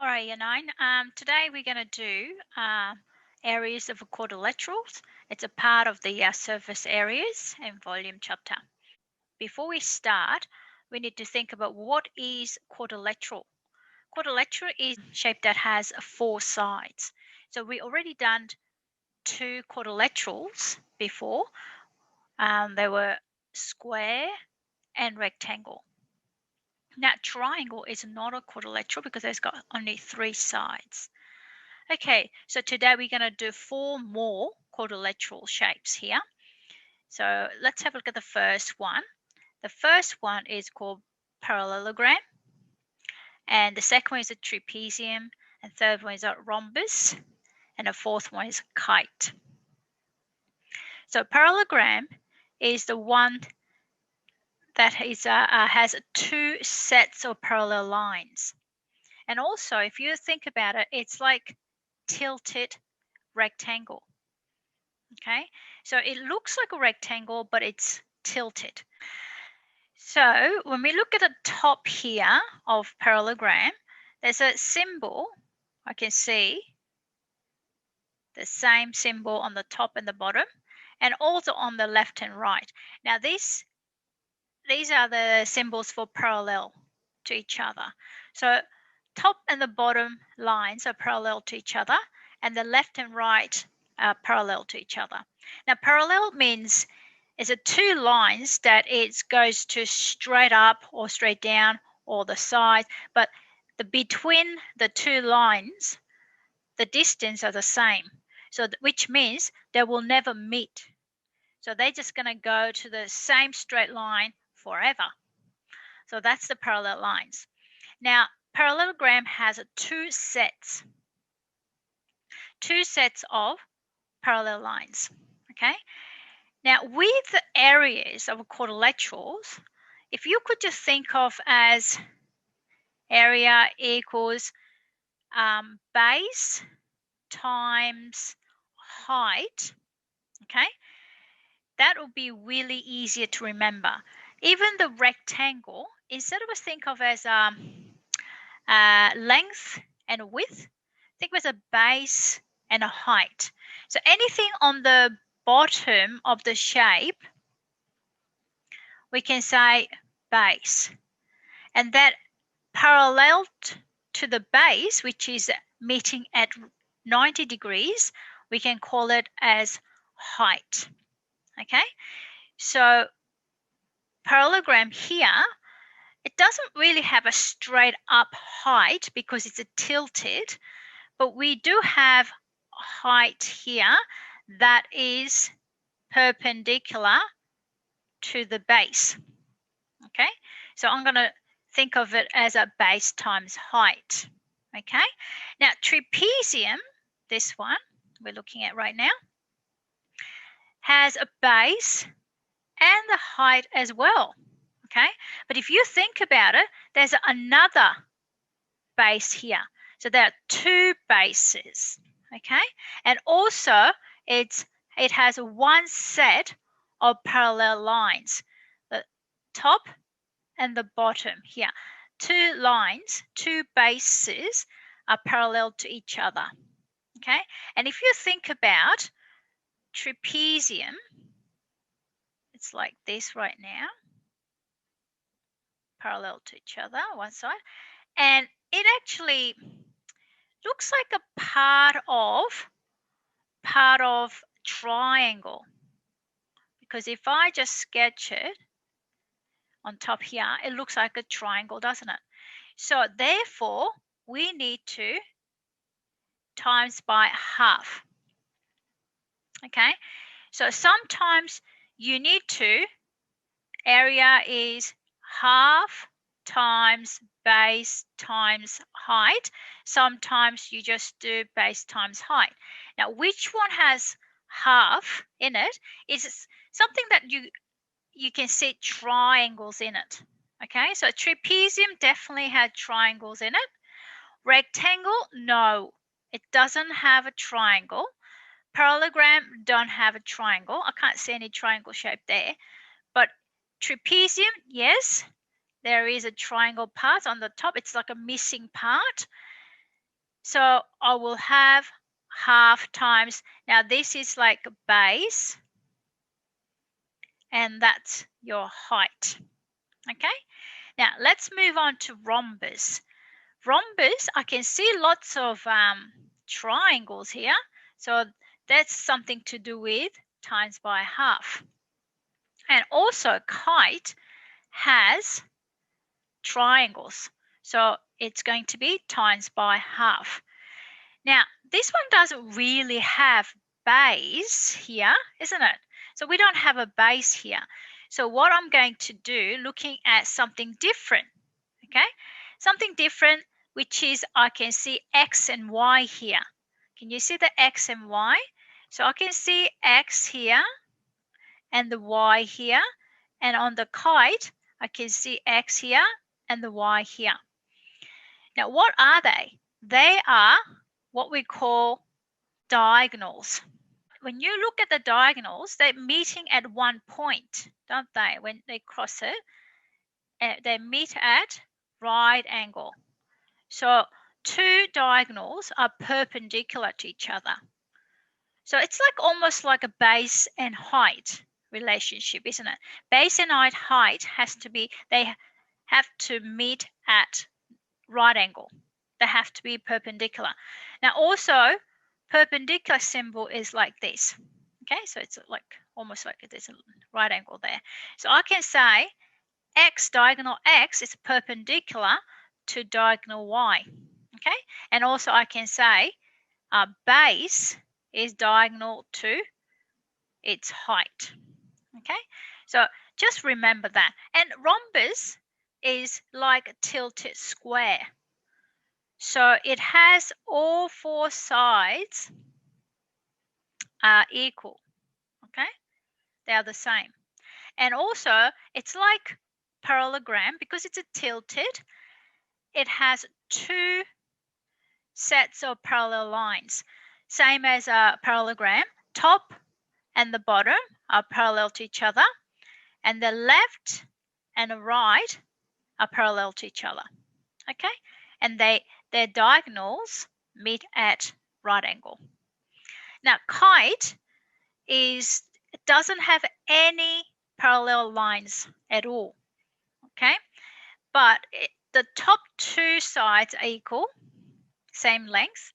All right, Year 9. Today we're going to do areas of quadrilaterals. It's a part of the surface areas and volume chapter. Before we start, we need to think about what is quadrilateral. Quadrilateral is a shape that has 4 sides. So we already done 2 quadrilaterals before. They were square and rectangle. Now, triangle is not a quadrilateral because it's got only 3 sides. Okay, so today we're going to do 4 more quadrilateral shapes here. So let's have a look at the first one. The first one is called parallelogram, and the second one is a trapezium, and third one is a rhombus, and the fourth one is a kite. So parallelogram is the one that is, has 2 sets of parallel lines. And also, if you think about it, it's like tilted rectangle. Okay, so it looks like a rectangle, but it's tilted. So when we look at the top here of parallelogram, there's a symbol. I can see the same symbol on the top and the bottom, and also on the left and right. Now these are the symbols for parallel to each other. So top and the bottom lines are parallel to each other, and the left and right are parallel to each other. Now parallel means it's a 2 lines that it goes to straight up or straight down or the side, but between the 2 lines, the distance are the same. So which means they will never meet. So they're just going to go to the same straight line forever. So that's the parallel lines. Now, parallelogram has 2 sets of parallel lines. Okay. Now, with the areas of quadrilaterals, if you could just think of as area equals base times height, okay, that would be really easier to remember. Even the rectangle, instead of us think of as length and width, think of as a base and a height. So anything on the bottom of the shape, we can say base. And that parallel to the base, which is meeting at 90 degrees, we can call it as height. Okay, so parallelogram here, it doesn't really have a straight up height because it's a tilted, but we do have height here that is perpendicular to the base. Okay, so I'm going to think of it as a base times height. Okay, now trapezium, this one we're looking at right now, has a base and the height as well. Okay, but if you think about it, there's another base here. So there are 2 bases. Okay, and also it has 1 set of parallel lines, the top and the bottom here. 2 lines, 2 bases are parallel to each other. Okay, and if you think about trapezium, it's like this right now, parallel to each other, one side, and it actually looks like a part of triangle, because if I just sketch it on top here, it looks like a triangle, doesn't it? So therefore, we need to times by half. Okay, so sometimes you need to, area is half times base times height. Sometimes you just do base times height. Now, which one has half in it is something that you can see triangles in it. Okay, so trapezium definitely had triangles in it. Rectangle, no, it doesn't have a triangle. Parallelogram don't have a triangle. I can't see any triangle shape there. But trapezium, yes, there is a triangle part on the top. It's like a missing part. So I will have half times, now this is like a base, and that's your height. Okay, now let's move on to rhombus. Rhombus, I can see lots of triangles here. So that's something to do with times by half. And also kite has triangles. So it's going to be times by half. Now, this one doesn't really have base here, isn't it? So we don't have a base here. So what I'm going to do, looking at something different, okay? Something different, which is I can see X and Y here. Can you see the X and Y? So I can see X here and the Y here. And on the kite, I can see X here and the Y here. Now, what are they? They are what we call diagonals. When you look at the diagonals, they're meeting at one point, don't they? When they cross it, they meet at right angle. So two diagonals are perpendicular to each other. So it's like almost like a base and height relationship, isn't it? Base and height has to be, they have to meet at right angle. They have to be perpendicular. Now also, perpendicular symbol is like this. Okay, so it's like almost like there's a right angle there. So I can say X, diagonal X is perpendicular to diagonal Y. Okay, and also I can say base is diagonal to its height. Okay, so just remember that. And rhombus is like a tilted square. So it has all four sides are equal. Okay, they are the same. And also it's like parallelogram because it's a tilted. It has two sets of parallel lines, same as a parallelogram. Top and the bottom are parallel to each other, and the left and the right are parallel to each other. Okay, and their diagonals meet at right angle. Now kite doesn't have any parallel lines at all. Okay, but the top two sides are equal, same length,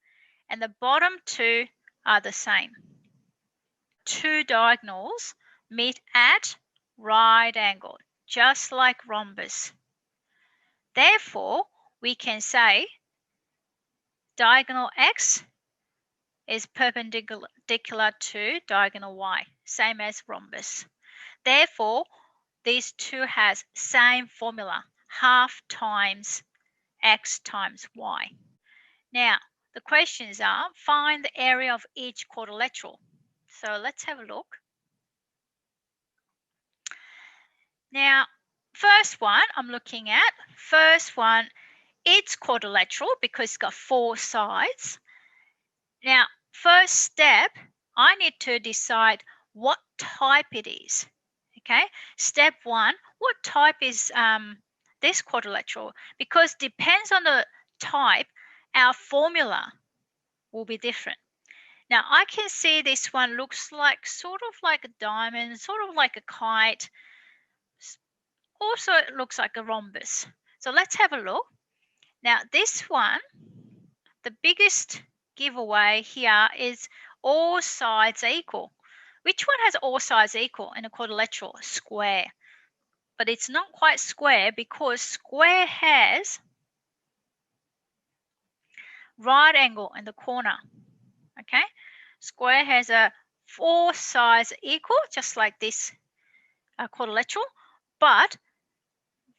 and the bottom two are the same. Two diagonals meet at right angle, just like rhombus. Therefore, we can say diagonal X is perpendicular to diagonal Y, same as rhombus. Therefore, these two has same formula, half times X times Y. Now, the questions are, find the area of each quadrilateral. So let's have a look. Now, first one I'm looking at, it's quadrilateral because it's got four sides. Now, first step, I need to decide what type it is. Okay, step one, what type is this quadrilateral? Because depends on the type, our formula will be different. Now, I can see this one looks like sort of like a diamond, sort of like a kite. Also, it looks like a rhombus. So let's have a look. Now, this one, the biggest giveaway here is all sides are equal. Which one has all sides equal in a quadrilateral? Square. But it's not quite square because square has right angle in the corner. Okay, square has a four sides equal, just like this quadrilateral, but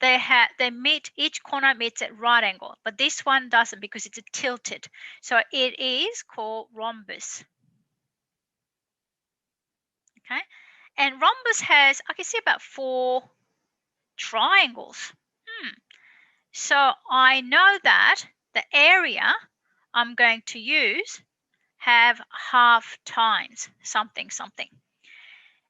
they meet, each corner meets at right angle, but this one doesn't because it's tilted. So it is called rhombus. Okay, and rhombus has, I can see about four triangles. So I know that the area I'm going to use have half times something something,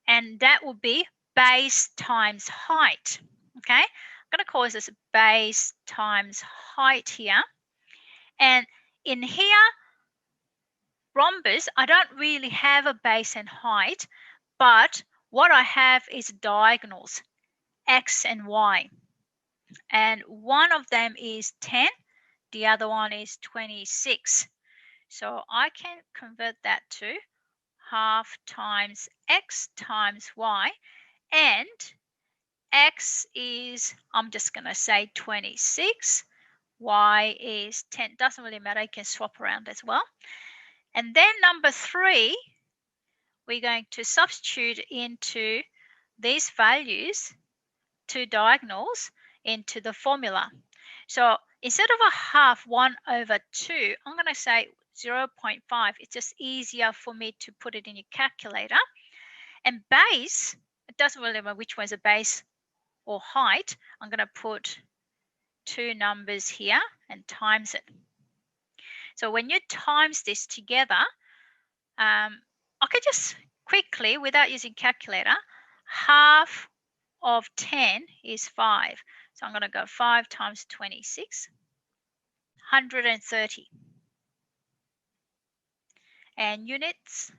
and that will be base times height. Okay, I'm going to call this base times height here, and in here, rhombus, I don't really have a base and height, but what I have is diagonals, x and y. And one of them is 10, the other one is 26. So I can convert that to half times x times y, and x is, I'm just going to say 26, y is 10. Doesn't really matter, you can swap around as well. And then number 3, we're going to substitute into these values, 2 diagonals, into the formula. So instead of a half 1/2, I'm going to say 0.5. It's just easier for me to put it in your calculator. And base, it doesn't really matter which one's a base or height. I'm going to put 2 numbers here and times it. So when you times this together, I can just quickly, without using calculator, half of 10 is 5. So I'm going to go 5 times 26, 130. And units,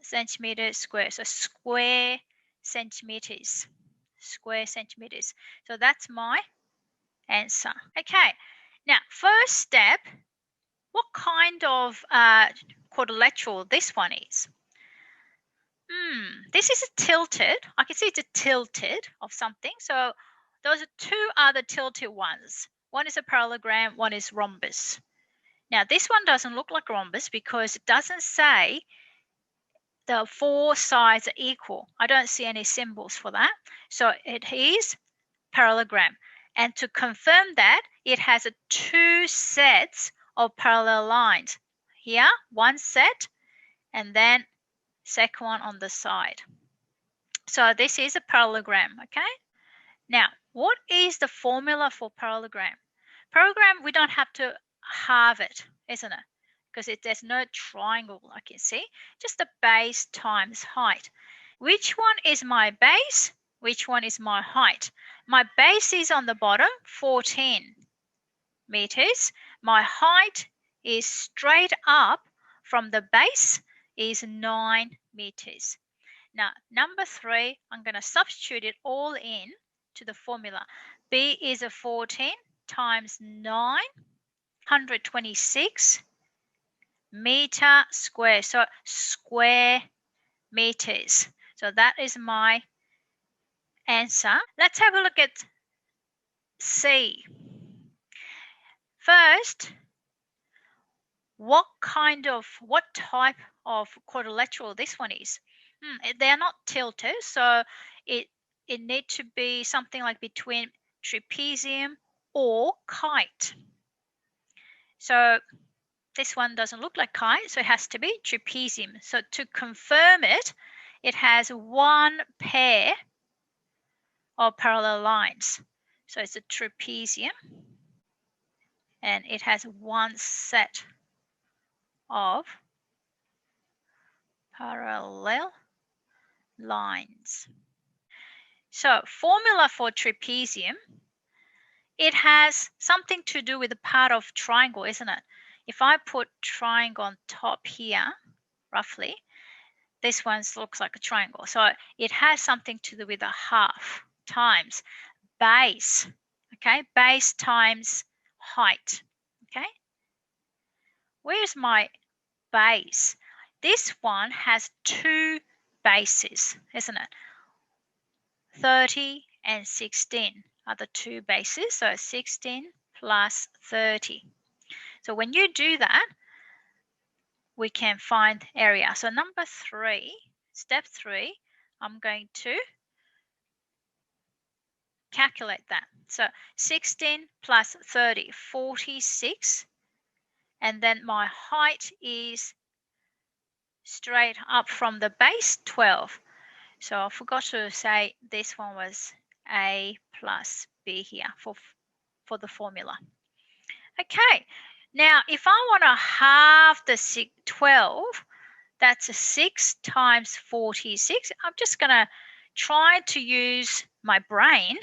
centimeters square. So square centimeters. Square centimeters. So that's my answer. Okay. Now, first step, what kind of quadrilateral this one is? This is a tilted. I can see it's a tilted of something. So those are 2 other tilted ones. One is a parallelogram, one is rhombus. Now this one doesn't look like rhombus because it doesn't say the 4 sides are equal. I don't see any symbols for that. So it is parallelogram. And to confirm that, it has 2 sets of parallel lines. Here, 1 set, and then second one on the side. So this is a parallelogram, okay? Now, what is the formula for parallelogram? Parallelogram, we don't have to halve it, isn't it? Because there's no triangle I can see, just the base times height. Which one is my base? Which one is my height? My base is on the bottom, 14 meters. My height is straight up from the base is 9 meters. Now, number 3, I'm going to substitute it all in to the formula. B is a 14 times 9, 126 meter square. So square meters. So that is my answer. Let's have a look at C. First, what type of quadrilateral this one is? They're not tilted, so it need to be something like between trapezium or kite. So this one doesn't look like kite, so it has to be trapezium. So to confirm it, it has 1 pair of parallel lines. So it's a trapezium, and it has 1 set of parallel lines. So formula for trapezium, it has something to do with the part of triangle, isn't it? If I put triangle on top here, roughly, this one looks like a triangle. So it has something to do with a half times base, okay? Base times height, okay? Where's my base? This one has 2 bases, isn't it? 30 and 16 are the 2 bases, so 16 plus 30. So when you do that, we can find area. So number 3, step 3, I'm going to calculate that. So 16 plus 30, 46. And then my height is straight up from the base, 12. So I forgot to say this one was A plus B here for the formula. Okay, now if I want to halve the 12, that's a 6 times 46. I'm just going to try to use my brain,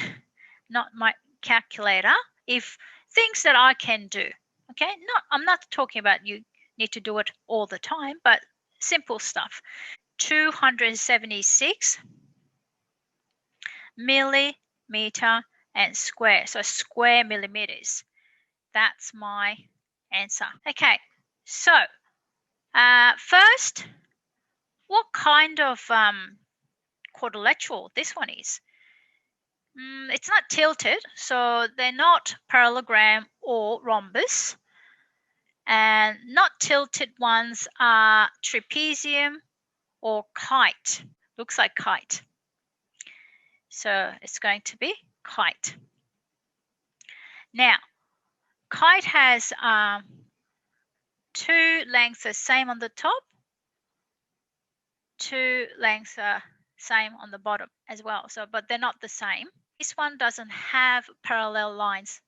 not my calculator, if things that I can do. Okay, I'm not talking about you need to do it all the time, but simple stuff. 276 millimeter and square, so square millimeters. That's my answer. Okay, so first, what kind of quadrilateral this one is? It's not tilted, so they're not parallelogram or rhombus. And not tilted ones are trapezium or kite. Looks like kite. So it's going to be kite. Now, kite has two lengths the same on the top, two lengths are same on the bottom as well. So, but they're not the same. This one doesn't have parallel lines.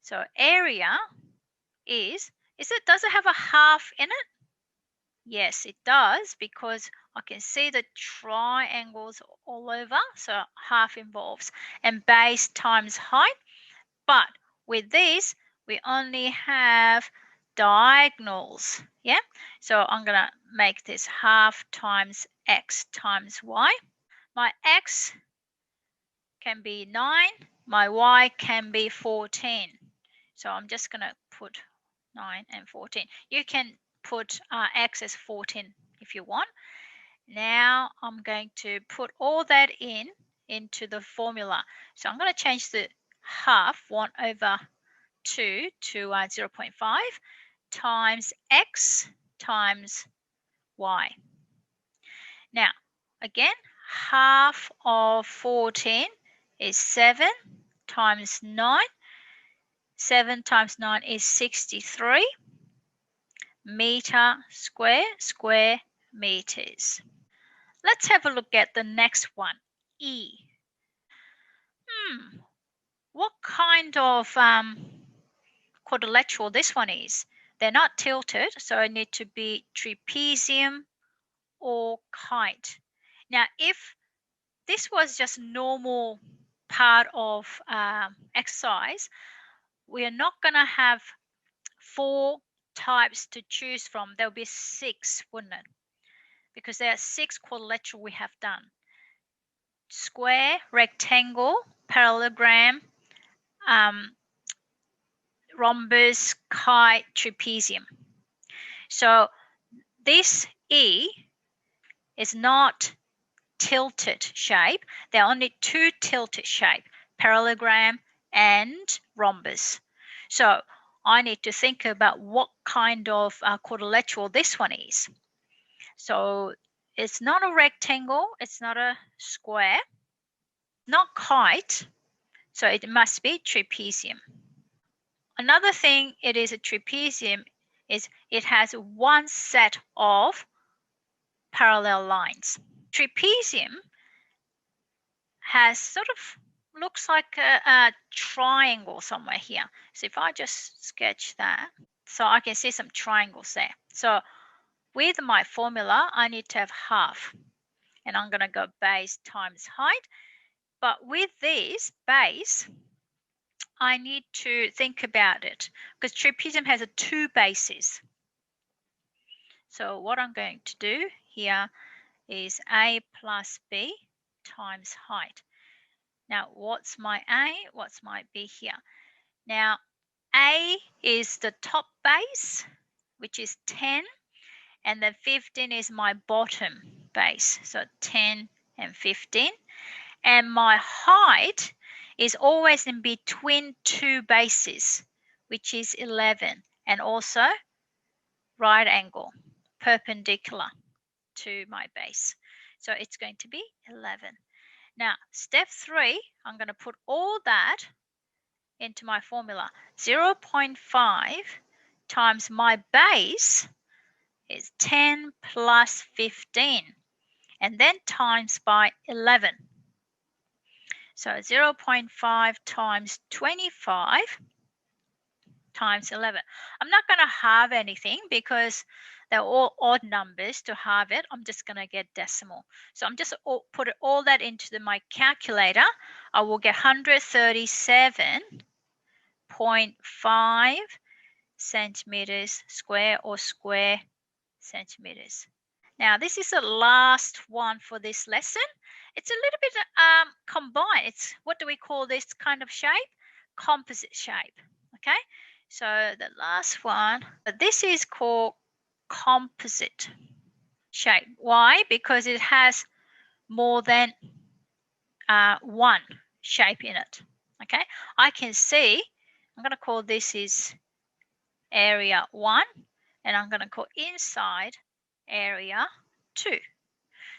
So area does it have a half in it? Yes, it does, because I can see the triangles all over, so half involves, and base times height. But with this, we only have diagonals, yeah? So I'm going to make this half times x times y. My x can be 9, my y can be 14. So I'm just going to put 9 and 14. You can put x as 14 if you want. Now I'm going to put all that into the formula. So I'm going to change the half 1 over 2 to 0.5 times x times y. Now, again, half of 14 is 7 times 9. 7 times 9 is 63 meter square meters. Let's have a look at the next one, E. What kind of quadrilateral this one is? They're not tilted, so I need to be trapezium or kite. Now, if this was just normal part of exercise, we are not going to have 4 types to choose from. There'll be 6, wouldn't it? Because there are 6 quadrilateral we have done. Square, rectangle, parallelogram, rhombus, kite, trapezium. So this E is not tilted shape. There are only 2 tilted shape, parallelogram and rhombus. So I need to think about what kind of quadrilateral this one is. So it's not a rectangle, it's not a square, not kite, so it must be trapezium. Another thing it is a trapezium is it has one set of parallel lines. Trapezium has sort of looks like a triangle somewhere here. So if I just sketch that, so I can see some triangles there. So with my formula, I need to have half, and I'm going to go base times height. But with this base, I need to think about it because trapezium has 2 bases. So what I'm going to do here is A plus B times height. Now, what's my A? What's my B here? Now, A is the top base, which is 10, and then 15 is my bottom base, so 10 and 15. And my height is always in between 2 bases, which is 11, and also right angle, perpendicular to my base. So it's going to be 11. Now, step 3, I'm going to put all that into my formula. 0.5 times my base is 10 plus 15, and then times by 11. So 0.5 times 25 times 11. I'm not going to halve anything because they're all odd numbers. To halve it, I'm just going to get decimal. So I'm just put all that into my calculator. I will get 137 0.5 centimeters square or square centimeters. Now, this is the last one for this lesson. It's a little bit combined. It's, what do we call this kind of shape? Composite shape. Okay, so the last one, this is called composite shape. Why? Because it has more than one shape in it. Okay, I can see, I'm going to call this is area 1, and I'm going to call inside area 2.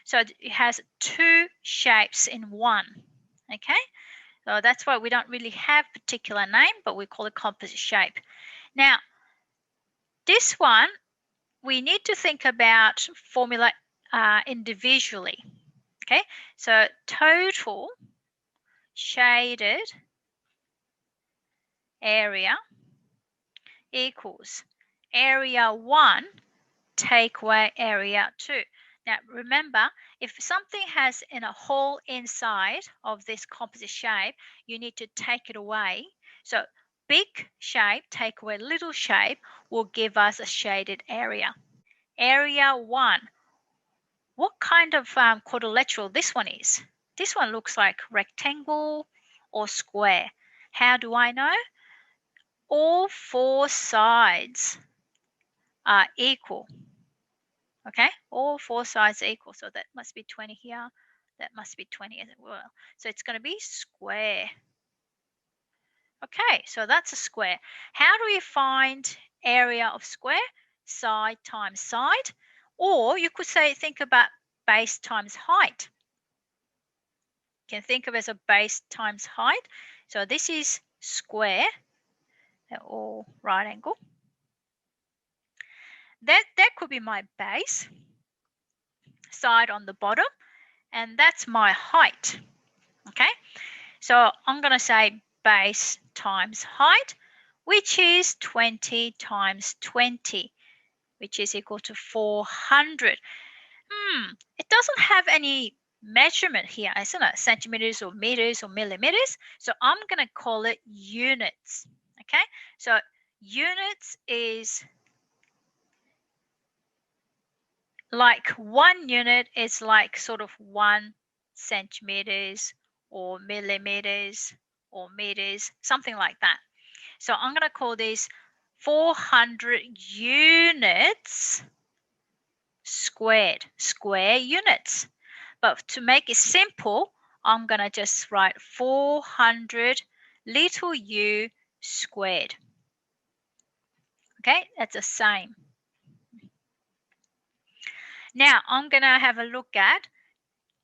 So it has two shapes in one. Okay, so that's why we don't really have a particular name, but we call it composite shape. Now, this one, we need to think about formula individually. Okay, so total shaded area equals area 1 take away area 2. Now remember, if something has in a hole inside of this composite shape, you need to take it away. So big shape take away little shape will give us a shaded area. Area 1. What kind of quadrilateral this one is? This one looks like rectangle or square. How do I know? All four sides are equal. Okay, all four sides are equal. So that must be 20 here. That must be 20 as well. So it's going to be square. Okay, so that's a square. How do we find area of square? Side times side. Or you could say, think about base times height. You can think of it as a base times height. So this is square. They're all right angle. That could be my base side on the bottom, and that's my height. Okay, so I'm going to say base times height, which is 20 times 20, which is equal to 400. It doesn't have any measurement here, isn't it? Centimeters or meters or millimeters. So I'm going to call it units. Okay, so units is like 1 unit is like sort of 1 centimeters or millimeters or meters, something like that. So I'm going to call this 400 units squared, square units. But to make it simple, I'm going to just write 400 little u squared. Okay, that's the same. Now I'm going to have a look at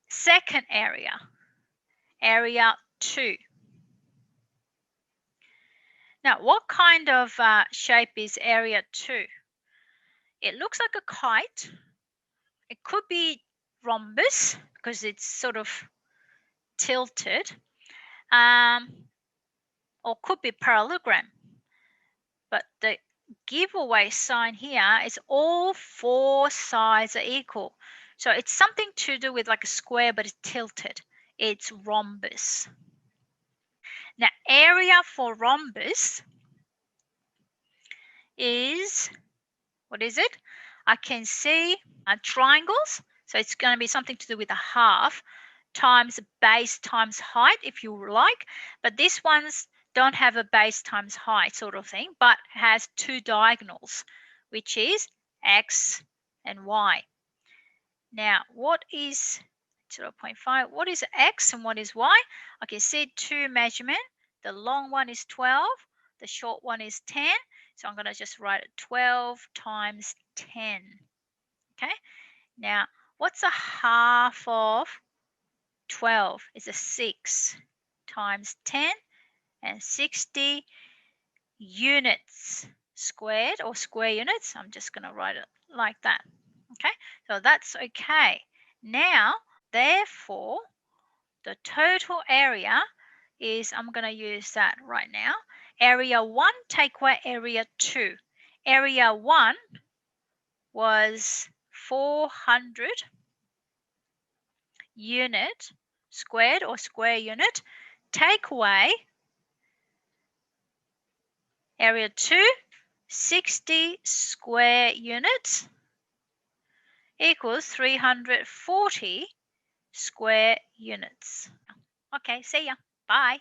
second area, area 2. Now, what kind of shape is area 2? It looks like a kite. It could be rhombus because it's sort of tilted, or could be parallelogram. But the giveaway sign here is all four sides are equal. So it's something to do with like a square, but it's tilted. It's rhombus. Now, area for rhombus is, what is it? I can see triangles. So it's going to be something to do with a half times base times height, if you like. But these ones don't have a base times height sort of thing, but has two diagonals, which is x and y. Now, what is 0.5? What is x and what is y? I can see two measurements. The long one is 12. The short one is 10. So I'm going to just write it 12 times 10. Okay. Now, what's a half of 12? It's a 6 times 10, and 60 units squared or square units. I'm just going to write it like that. Okay. So that's okay. Now, therefore, the total area is, I'm going to use that right now. Area 1 take away area 2. Area 1 was 400 unit squared or square unit. Take away Area 2, 60 square units equals 340 square units. Okay, see ya. Bye.